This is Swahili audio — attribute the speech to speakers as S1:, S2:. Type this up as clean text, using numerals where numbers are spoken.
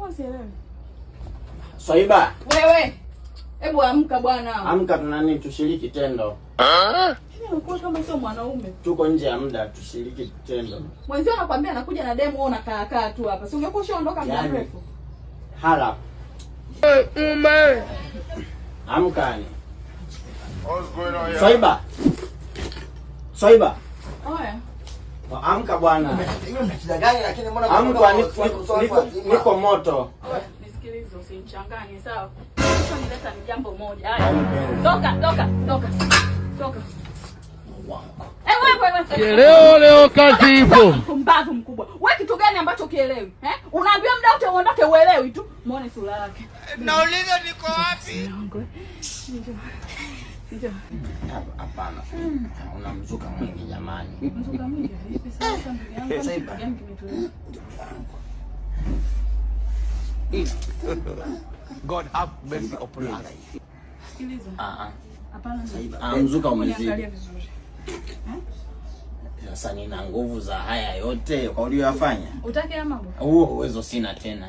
S1: Mbona sielewi?
S2: Swaiba.
S1: Wewe. Hebu amka bwana.
S2: Amka, tuna nini? Tushiriki tendo.
S1: Mimi nakuwa kama sio mwanaume.
S2: Tuko nje ya muda, tushiriki tendo.
S1: Mwenzio anakuambia anakuja na demo, wewe unakaa tu hapa. Si ungekuwa ushaondoka muda mrefu.
S2: Hala. Amka ni. Swaiba. Swaiba.
S1: Oya.
S2: Amka bwana.
S3: Hiyo ni shida gani lakini mbona
S2: amka, niko moto.
S1: Oya, nisikilize, usinichanganye sawa? Sasa nileta ni jambo moja. Haya. Toka.
S4: Wewe. Leo kazi ipo.
S1: Pumbavu mkubwa. Wewe kitu gani ambacho kielewi? Unaambia muda wote uondoke uelewi tu. Muone sura yake.
S3: Nauliza niko wapi?
S1: Ndio.
S2: Hapana. Una mzuka mwingi jamani.
S1: Mzuka mwingi vipi sasa ndugu yangu?
S2: Swaiba.
S1: Gani kimetulia?
S3: God have mercy upon us.
S1: Sikiliza. Hapana.
S2: Mzuka umezidi.
S1: Angalia vizuri.
S2: Sasa nina nguvu za haya yote kwa uliyofanya.
S1: Utake ama mambo?
S2: Huo uwezo sina tena.